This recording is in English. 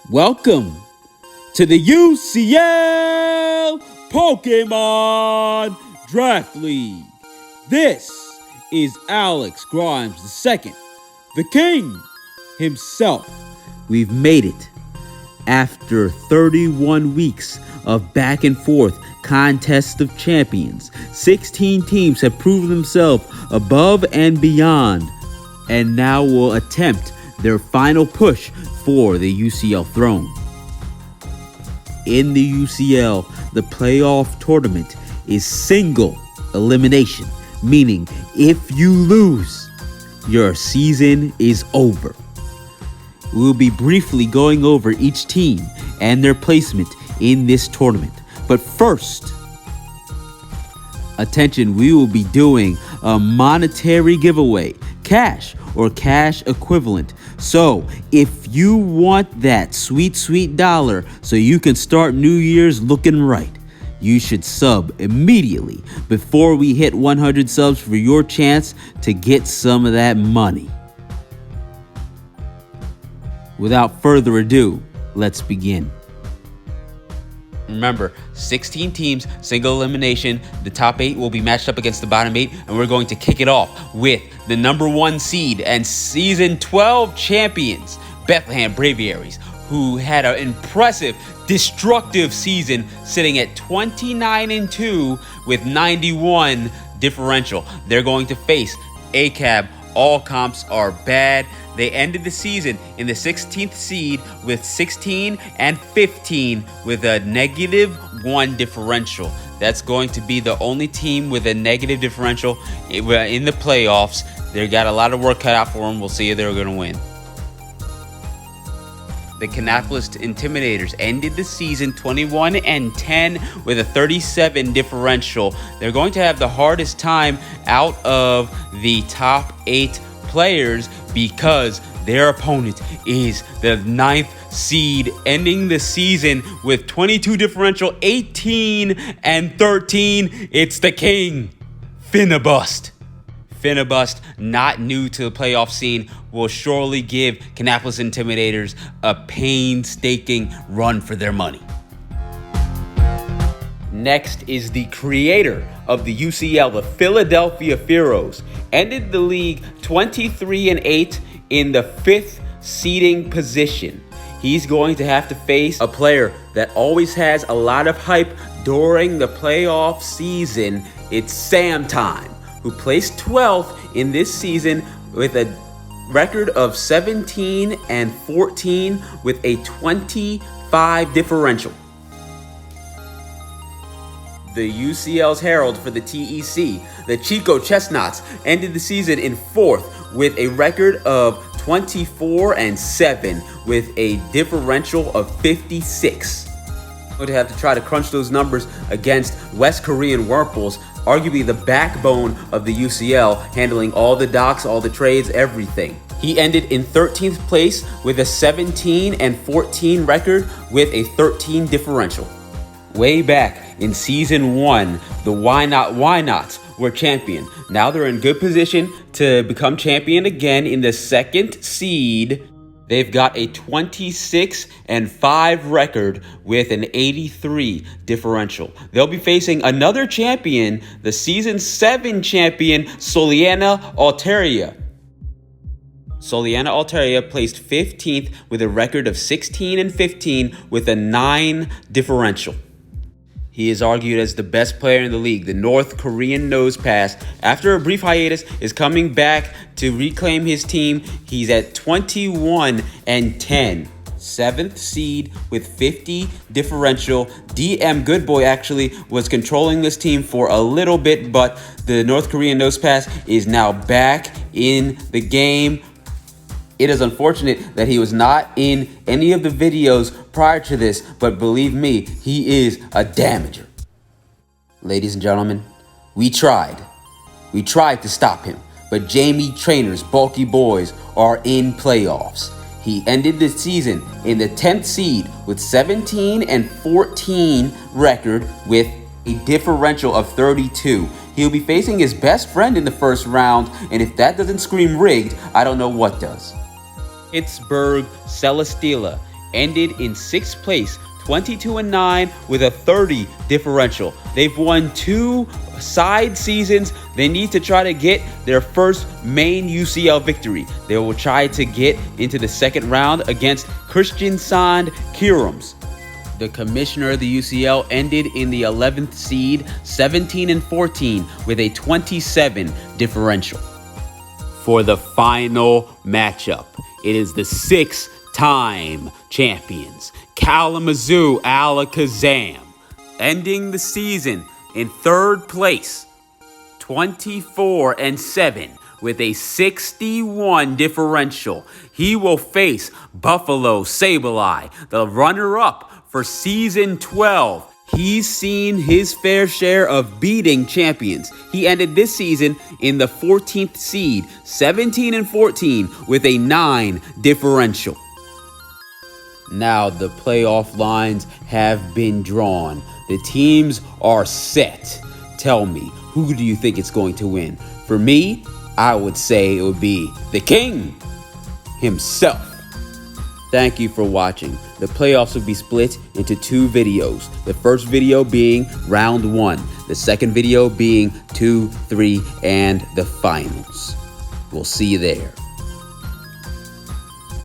Welcome to the UCL Pokemon Draft League. This is Alex Grimes II, the king himself. We've made it. After 31 weeks of back and forth contest of champions, 16 teams have proven themselves above and beyond, and now will attempt their final push for the UCL throne. In the UCL, the playoff tournament is single elimination, meaning if you lose, your season is over. We'll be briefly going over each team and their placement in this tournament. But first, attention, we will be doing a monetary giveaway, cash or cash equivalent. So if you want that sweet dollar so you can start New Year's looking right, you should sub immediately before we hit 100 subs for your chance to get some of that money. Without further ado, let's begin. Remember, 16 teams, single elimination. The top 8 will be matched up against the bottom 8, and we're going to kick it off with the number 1 seed and season 12 champions, Bethlehem Braviaries, who had an impressive, destructive season, sitting at 29-2 with 91 differential. They're going to face ACAB. All comps are bad. They ended the season in the 16th seed with 16 and 15 with a -1 differential. That's going to be the only team with a negative differential in the playoffs. They got a lot of work cut out for them. We'll see if they're going to win. The Kannapolis Intimidators ended the season 21-10 with a 37 differential. They're going to have the hardest time out of the top 8 players because their opponent is the 9th seed, ending the season with 22 differential, 18-13. It's the king, Finnabust. Finnabust, not new to the playoff scene, will surely give Kannapolis Intimidators a painstaking run for their money. Next is the creator of the UCL, the Philadelphia Pharaohs, ended the league 23-8 in the 5th seeding position. He's going to have to face a player that always has a lot of hype during the playoff season. It's Sam Time, who placed 12th in this season with a record of 17-14 with a 25 differential. The UCL's herald for the TEC, the Chico Chestnuts, ended the season in 4th with a record of 24-7 with a differential of 56. Going to have to try to crunch those numbers against West Korean Whirlpools, arguably the backbone of the UCL, handling all the docks, all the trades, everything. He ended in 13th place with a 17-14 record with a 13 differential. Way back in season 1, the Why Nots were champion. Now they're in good position to become champion again in the 2nd seed. They've got a 26-5 record with an 83 differential. They'll be facing another champion, the season 7 champion, Soliana Altaria. Soliana Altaria placed 15th with a record of 16-15 with a 9 differential. He is argued as the best player in the league. The North Korean Nose Pass, after a brief hiatus, is coming back to reclaim his team. He's at 21-10. 7th seed with 50 differential. DM Goodboy actually was controlling this team for a little bit, but the North Korean Nose Pass is now back in the game. It is unfortunate that he was not in any of the videos prior to this, but believe me, he is a damager. Ladies and gentlemen, we tried to stop him, but Jamie Trainer's bulky boys are in playoffs. He ended the season in the 10th seed with 17-14 record with a differential of 32. He'll be facing his best friend in the first round, and if that doesn't scream rigged, I don't know what does. Pittsburgh Celesteela ended in 6th place, 22-9 with a 30 differential. They've won 2 side seasons. They need to try to get their first main UCL victory. They will try to get into the second round against Kristiansand Kirums. The commissioner of the UCL ended in the 11th seed, 17-14 with a 27 differential. For the final matchup, it is the 6-time champions, Kalamazoo Alakazam, ending the season in 3rd place, 24-7 with a 61 differential. He will face Buffalo Sableye, the runner-up for season 12. He's seen his fair share of beating champions. He ended this season in the 14th seed, 17-14 with a 9 differential. Now the playoff lines have been drawn. The teams are set. Tell me, who do you think it's going to win? For me, I would say it would be the King himself. Thank you for watching. The playoffs will be split into 2 videos. The first video being round 1. The second video being 2, 3, and the finals. We'll see you there.